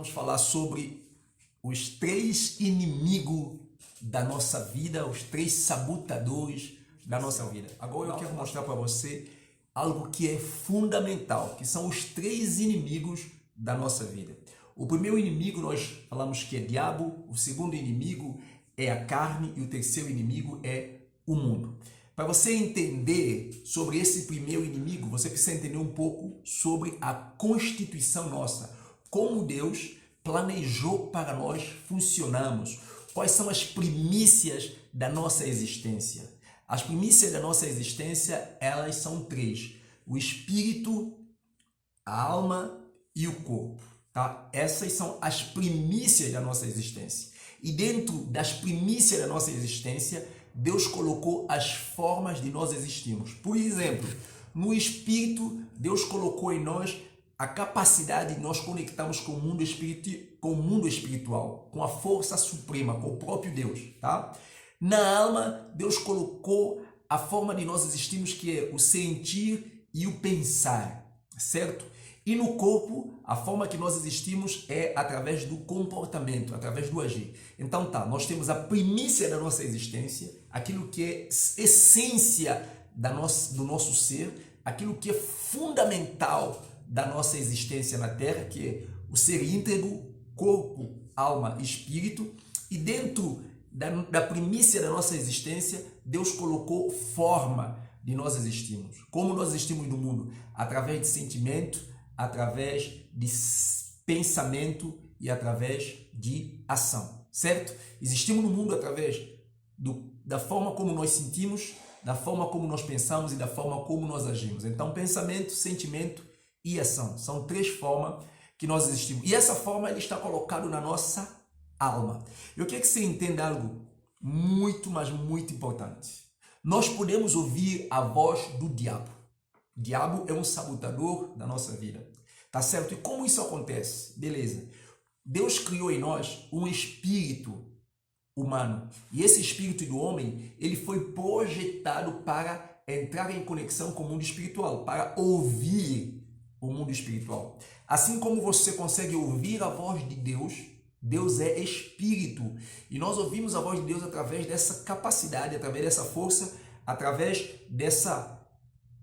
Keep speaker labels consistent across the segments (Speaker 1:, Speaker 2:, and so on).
Speaker 1: vamos falar sobre os 3 inimigos da nossa vida, os 3 sabotadores da nossa vida. Agora eu quero mostrar para você algo que é fundamental, que são os 3 inimigos da nossa vida. O primeiro inimigo nós falamos que é diabo, o segundo inimigo é a carne e o terceiro inimigo é o mundo. Para você entender sobre esse primeiro inimigo, você precisa entender um pouco sobre a constituição nossa, como Deus planejou para nós funcionarmos, quais são as primícias da nossa existência. As primícias da nossa existência, elas são 3, o espírito, a alma e o corpo. Tá? Essas são as primícias da nossa existência. E dentro das primícias da nossa existência, Deus colocou as formas de nós existirmos. Por exemplo, no espírito, Deus colocou em nós a capacidade de nós conectarmos com o mundo espiritual, com a força suprema, com o próprio Deus. Tá? Na alma, Deus colocou a forma de nós existirmos, que é o sentir e o pensar, certo? E no corpo, a forma que nós existimos é através do comportamento, através do agir. Então tá, nós temos a primícia da nossa existência, aquilo que é essência do nosso ser, aquilo que é fundamental da nossa existência na Terra, que é o ser íntegro, corpo, alma e espírito. E dentro da primícia da nossa existência, Deus colocou forma de nós existirmos. Como nós existimos no mundo? Através de sentimento, através de pensamento e através de ação, certo? Existimos no mundo através da forma como nós sentimos, da forma como nós pensamos e da forma como nós agimos. Então, pensamento, sentimento e ação são 3 formas que nós existimos. E essa forma ele está colocado na nossa alma. Eu quero que você entenda algo muito, mas muito importante. Nós podemos ouvir a voz do diabo. O diabo é um sabotador da nossa vida, tá certo? E como isso acontece? Beleza. Deus criou em nós um espírito humano. E esse espírito do homem, ele foi projetado para entrar em conexão com o mundo espiritual, para ouvir o mundo espiritual. Assim como você consegue ouvir a voz de Deus, Deus é espírito. E nós ouvimos a voz de Deus através dessa capacidade, através dessa força, através dessa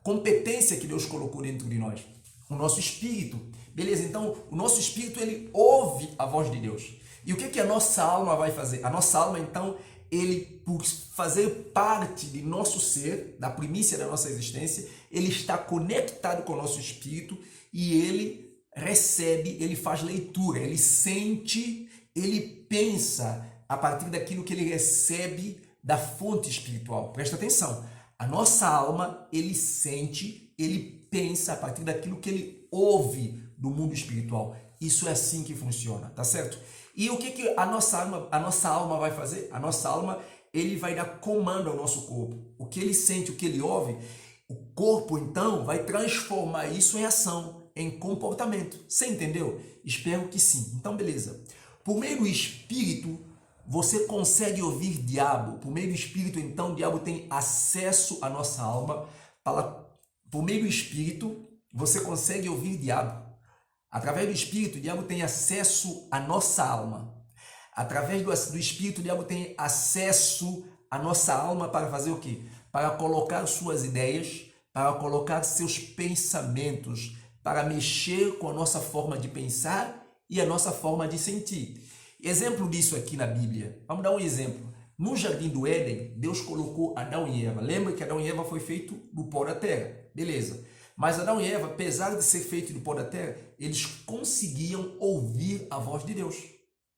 Speaker 1: competência que Deus colocou dentro de nós, o nosso espírito. Beleza? Então, o nosso espírito, ele ouve a voz de Deus. E o que a nossa alma vai fazer? A nossa alma, então, ele, por fazer parte de nosso ser, da primícia da nossa existência, ele está conectado com o nosso espírito e ele recebe, ele faz leitura, ele sente, ele pensa a partir daquilo que ele recebe da fonte espiritual. Presta atenção. A nossa alma, ele sente, ele pensa a partir daquilo que ele ouve do mundo espiritual. Isso é assim que funciona, tá certo? E o que a nossa alma vai fazer? A nossa alma, ele vai dar comando ao nosso corpo. O que ele sente, o que ele ouve, o corpo, então, vai transformar isso em ação, em comportamento. Você entendeu? Espero que sim. Então, beleza. Por meio do espírito, você consegue ouvir diabo. Por meio do espírito, então, o diabo tem acesso à nossa alma. Por meio do espírito, você consegue ouvir diabo. Através do espírito, o diabo tem acesso à nossa alma. Através do espírito, o diabo tem acesso à nossa alma para fazer o quê? Para colocar suas ideias, para colocar seus pensamentos, para mexer com a nossa forma de pensar e a nossa forma de sentir. Exemplo disso aqui na Bíblia. Vamos dar um exemplo. No Jardim do Éden, Deus colocou Adão e Eva. Lembra que Adão e Eva foi feito do pó da terra. Beleza. Mas Adão e Eva, apesar de ser feito do pó da terra, eles conseguiam ouvir a voz de Deus.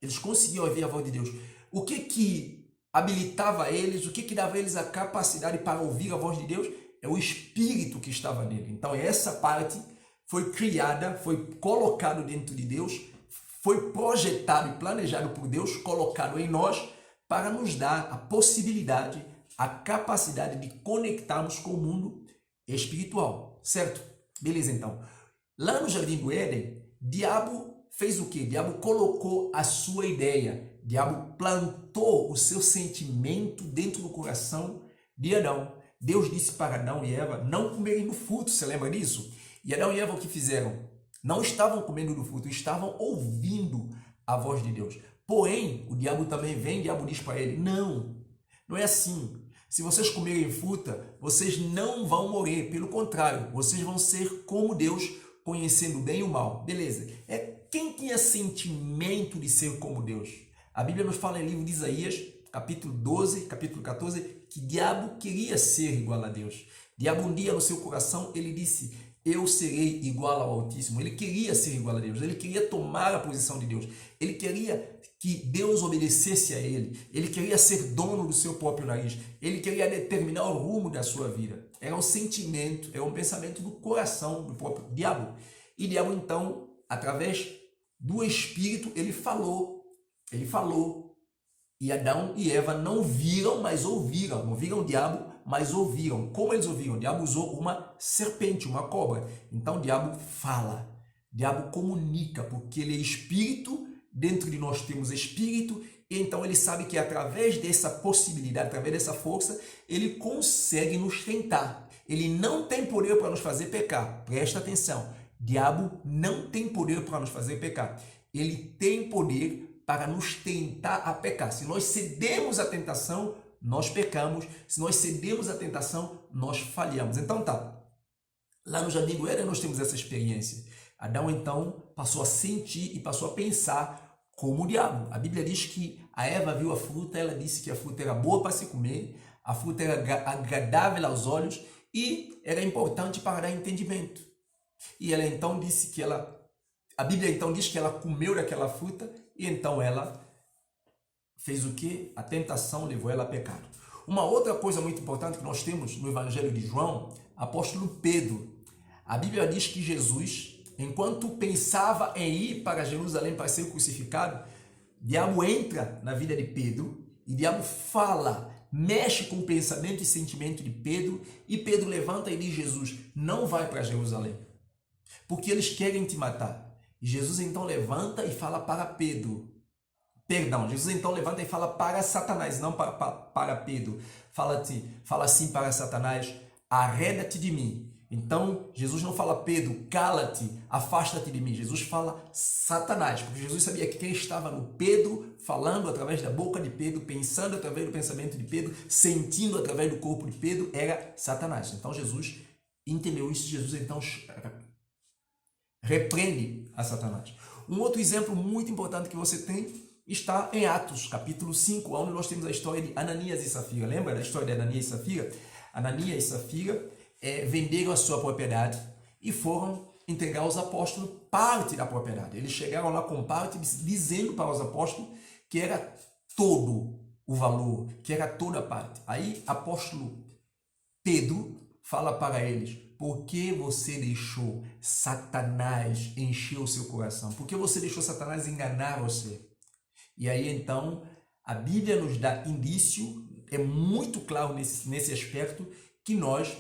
Speaker 1: Eles conseguiam ouvir a voz de Deus. O que habilitava eles, o que dava a eles a capacidade para ouvir a voz de Deus? É o Espírito que estava nele. Então essa parte foi criada, foi colocado dentro de Deus, foi projetado e planejado por Deus, colocado em nós, para nos dar a possibilidade, a capacidade de conectarmos com o mundo espiritual, certo? Beleza, então. Lá no Jardim do Éden, diabo fez o quê? Diabo colocou a sua ideia, diabo plantou o seu sentimento dentro do coração de Adão. Deus disse para Adão e Eva não comerem do fruto, você lembra disso? E Adão e Eva o que fizeram? Não estavam comendo do fruto, estavam ouvindo a voz de Deus. Porém, o diabo também vem, o diabo diz para ele, não é assim. Se vocês comerem fruta, vocês não vão morrer. Pelo contrário, vocês vão ser como Deus, conhecendo o bem e o mal. Beleza. É quem tinha sentimento de ser como Deus? A Bíblia nos fala em livro de Isaías, capítulo 12, capítulo 14, que diabo queria ser igual a Deus. Diabo um dia no seu coração, ele disse, eu serei igual ao Altíssimo. Ele queria ser igual a Deus, ele queria tomar a posição de Deus, ele queria que Deus obedecesse a ele, ele queria ser dono do seu próprio nariz, ele queria determinar o rumo da sua vida. Era um sentimento, era um pensamento do coração do próprio diabo. E diabo então, através do Espírito, ele falou, e Adão e Eva não viram, mas ouviram. Não viram o diabo, mas ouviram. Como eles ouviram? O diabo usou uma serpente, uma cobra. Então o diabo fala. O diabo comunica, porque ele é espírito. Dentro de nós temos espírito. E então ele sabe que através dessa possibilidade, através dessa força, ele consegue nos tentar. Ele não tem poder para nos fazer pecar. Presta atenção. O diabo não tem poder para nos fazer pecar. Ele tem poder para nos tentar a pecar. Se nós cedemos à tentação, nós pecamos. Se nós cedemos à tentação, nós falhamos. Então tá, lá no Jardim do Éden nós temos essa experiência. Adão então passou a sentir e passou a pensar como o diabo. A Bíblia diz que a Eva viu a fruta, ela disse que a fruta era boa para se comer, a fruta era agradável aos olhos e era importante para dar entendimento. E ela então disse que a Bíblia então diz que ela comeu daquela fruta e então ela fez o que? A tentação levou ela a pecado. Uma outra coisa muito importante que nós temos no Evangelho de João, apóstolo Pedro. A Bíblia diz que Jesus, enquanto pensava em ir para Jerusalém para ser crucificado, o diabo entra na vida de Pedro e o diabo fala, mexe com o pensamento e sentimento de Pedro e Pedro levanta e diz, Jesus, não vai para Jerusalém, porque eles querem te matar. E Jesus então levanta e fala para Pedro. Perdão, Jesus então levanta e fala para Satanás, não para Pedro. Fala assim para Satanás, arreda-te de mim. Então, Jesus não fala Pedro, cala-te, afasta-te de mim. Jesus fala Satanás, porque Jesus sabia que quem estava no Pedro, falando através da boca de Pedro, pensando através do pensamento de Pedro, sentindo através do corpo de Pedro, era Satanás. Então, Jesus entendeu isso. Jesus então repreende a Satanás. Um outro exemplo muito importante que você tem está em Atos, capítulo 5, onde nós temos a história de Ananias e Safira. Lembra da história de Ananias e Safira? Ananias e Safira venderam a sua propriedade e foram entregar aos apóstolos parte da propriedade. Eles chegaram lá com parte, dizendo para os apóstolos que era todo o valor, que era toda a parte. Aí, apóstolo Pedro fala para eles, por que você deixou Satanás encher o seu coração? Por que você deixou Satanás enganar você? E aí, então, a Bíblia nos dá indício, é muito claro nesse aspecto, que nós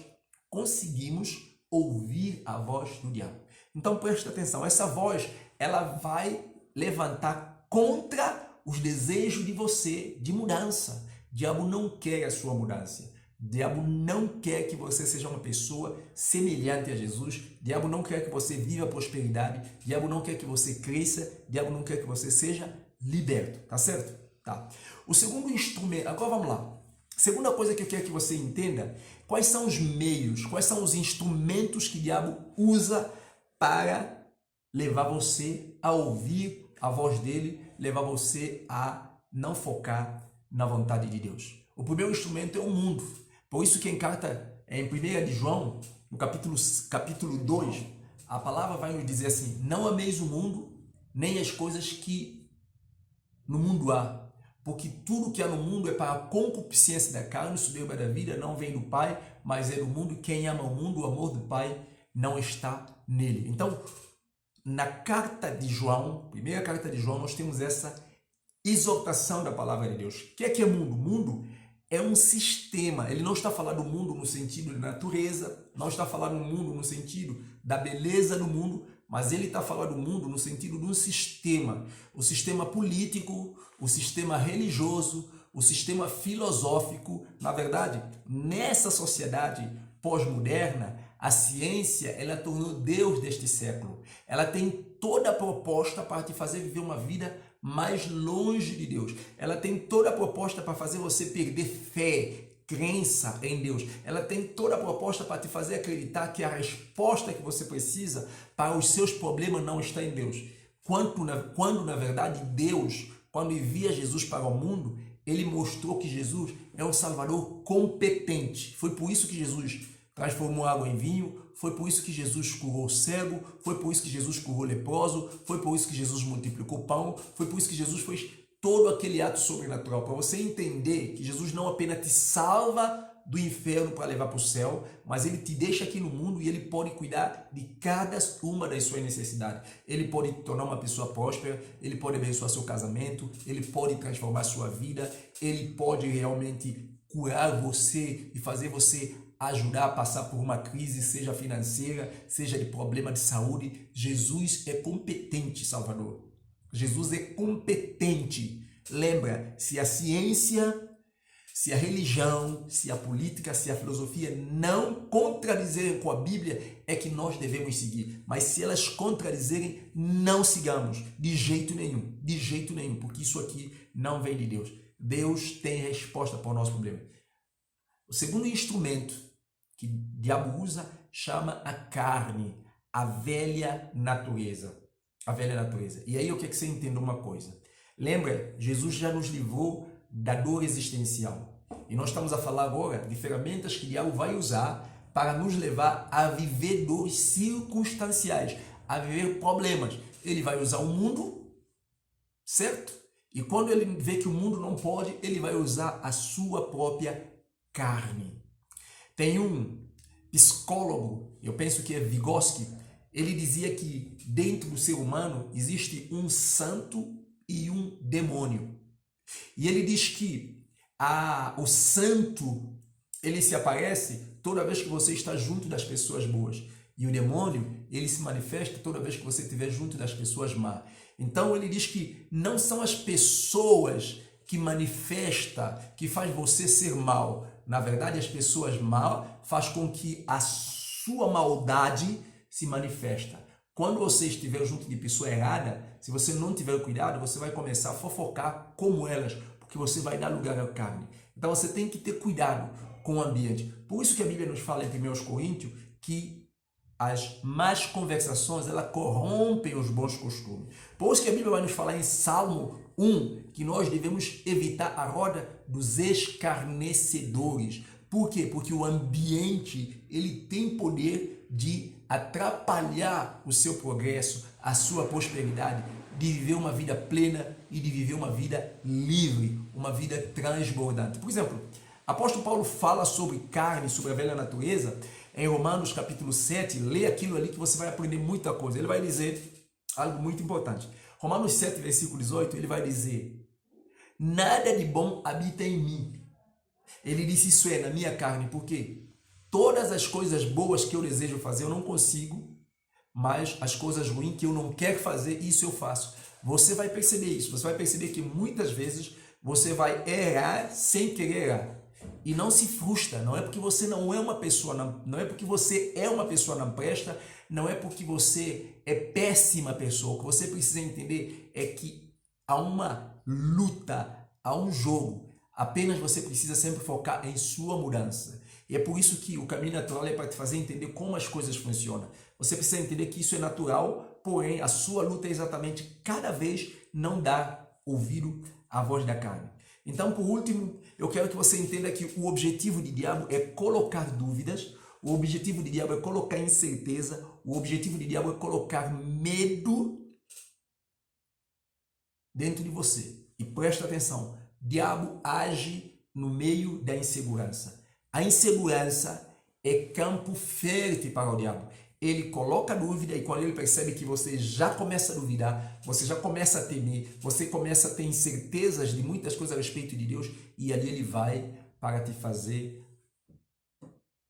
Speaker 1: conseguimos ouvir a voz do diabo. Então, presta atenção, essa voz, ela vai levantar contra os desejos de você de mudança. O diabo não quer a sua mudança. O diabo não quer que você seja uma pessoa semelhante a Jesus. O diabo não quer que você viva a prosperidade. O diabo não quer que você cresça. O diabo não quer que você seja liberto. Tá certo? Tá. O segundo instrumento... Agora vamos lá. Segunda coisa que eu quero que você entenda, quais são os meios, quais são os instrumentos que o diabo usa para levar você a ouvir a voz dele, levar você a não focar na vontade de Deus. O primeiro instrumento é o mundo. Por isso que em 1 de João, no capítulo 2, a palavra vai nos dizer assim, não ameis o mundo, nem as coisas que no mundo há. Porque tudo que há no mundo é para a concupiscência da carne, soberba da vida, não vem do Pai, mas é do mundo. Quem ama o mundo, o amor do Pai não está nele. Então, na carta de João, primeira carta de João, nós temos essa exortação da palavra de Deus. O que é mundo? Mundo é um sistema. Ele não está falando do mundo no sentido de natureza, não está falando do mundo no sentido da beleza do mundo, mas ele está falando do mundo no sentido de um sistema. O sistema político, o sistema religioso, o sistema filosófico. Na verdade, nessa sociedade pós-moderna, a ciência ela tornou Deus deste século. Ela tem toda a proposta para te fazer viver uma vida mais longe de Deus. Ela tem toda a proposta para fazer você perder fé, crença em Deus. Ela tem toda a proposta para te fazer acreditar que a resposta que você precisa para os seus problemas não está em Deus. Quando na verdade Deus, quando envia Jesus para o mundo, ele mostrou que Jesus é um Salvador competente. Foi por isso que Jesus transformou água em vinho, foi por isso que Jesus curou o cego, foi por isso que Jesus curou o leproso, foi por isso que Jesus multiplicou o pão, foi por isso que Jesus fez todo aquele ato sobrenatural, para você entender que Jesus não apenas te salva do inferno para levar para o céu, mas ele te deixa aqui no mundo e ele pode cuidar de cada uma das suas necessidades. Ele pode te tornar uma pessoa próspera, ele pode abençoar seu casamento, ele pode transformar sua vida, ele pode realmente curar você e fazer você ajudar a passar por uma crise, seja financeira, seja de problema de saúde. Jesus é competente, Salvador. Jesus é competente. Lembra, se a ciência, se a religião, se a política, se a filosofia não contradizerem com a Bíblia, é que nós devemos seguir. Mas se elas contradizerem, não sigamos, de jeito nenhum, porque isso aqui não vem de Deus. Deus tem resposta para o nosso problema. O segundo instrumento que o diabo usa chama a carne, a velha natureza. A velha natureza. E aí eu quero que você entenda uma coisa. Lembra, Jesus já nos livrou da dor existencial. E nós estamos a falar agora de ferramentas que o diabo vai usar para nos levar a viver dores circunstanciais, a viver problemas. Ele vai usar o mundo, certo? E quando ele vê que o mundo não pode, ele vai usar a sua própria carne. Tem um psicólogo, eu penso que é Vygotsky, ele dizia que dentro do ser humano existe um santo e um demônio. E ele diz que o santo, ele se aparece toda vez que você está junto das pessoas boas. E o demônio, ele se manifesta toda vez que você estiver junto das pessoas más. Então ele diz que não são as pessoas que manifestam, que faz você ser mal. Na verdade, as pessoas mal faz com que a sua maldade se manifesta. Quando você estiver junto de pessoa errada, se você não tiver cuidado, você vai começar a fofocar como elas, porque você vai dar lugar à carne. Então você tem que ter cuidado com o ambiente. Por isso que a Bíblia nos fala em 1 Coríntios que as más conversações, elas corrompem os bons costumes. Por isso que a Bíblia vai nos falar em Salmo 1, que nós devemos evitar a roda dos escarnecedores. Por quê? Porque o ambiente, ele tem poder de atrapalhar o seu progresso, a sua prosperidade, de viver uma vida plena e de viver uma vida livre, uma vida transbordante. Por exemplo, apóstolo Paulo fala sobre carne, sobre a velha natureza, em Romanos capítulo 7, lê aquilo ali que você vai aprender muita coisa. Ele vai dizer algo muito importante. Romanos 7, versículo 18, ele vai dizer: nada de bom habita em mim. Ele disse isso é na minha carne, porque todas as coisas boas que eu desejo fazer eu não consigo, mas as coisas ruins que eu não quero fazer, isso eu faço. Você vai perceber isso, você vai perceber que muitas vezes você vai errar sem querer errar. E não se frustra, não é porque você não é uma pessoa, não é porque você é uma pessoa não presta, não é porque você é péssima pessoa. O que você precisa entender é que há uma luta, há um jogo. Apenas você precisa sempre focar em sua mudança. E é por isso que o caminho natural é para te fazer entender como as coisas funcionam. Você precisa entender que isso é natural, porém a sua luta é exatamente cada vez não dar ouvido à voz da carne. Então, por último, eu quero que você entenda que o objetivo do diabo é colocar dúvidas, o objetivo do diabo é colocar incerteza, o objetivo do diabo é colocar medo dentro de você. E presta atenção, o diabo age no meio da insegurança. A insegurança é campo fértil para o diabo. Ele coloca dúvida e quando ele percebe que você já começa a duvidar, você já começa a temer, você começa a ter incertezas de muitas coisas a respeito de Deus, e ali ele vai para te fazer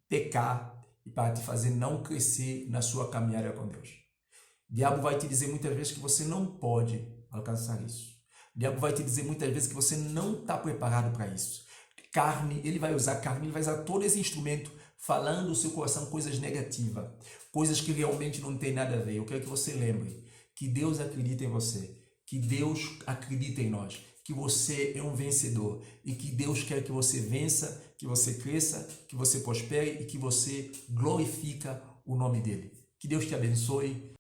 Speaker 1: pecar e para te fazer não crescer na sua caminhada com Deus. O diabo vai te dizer muitas vezes que você não pode alcançar isso. O diabo vai te dizer muitas vezes que você não está preparado para isso. Carne, ele vai usar carne, ele vai usar todo esse instrumento falando no seu coração coisas negativas, coisas que realmente não tem nada a ver. Eu quero que você lembre Que Deus acredita em você, que Deus acredita em nós, que você é um vencedor e que Deus quer que você vença, que você cresça, que você prospere e que você glorifica o nome dele. Que Deus te abençoe.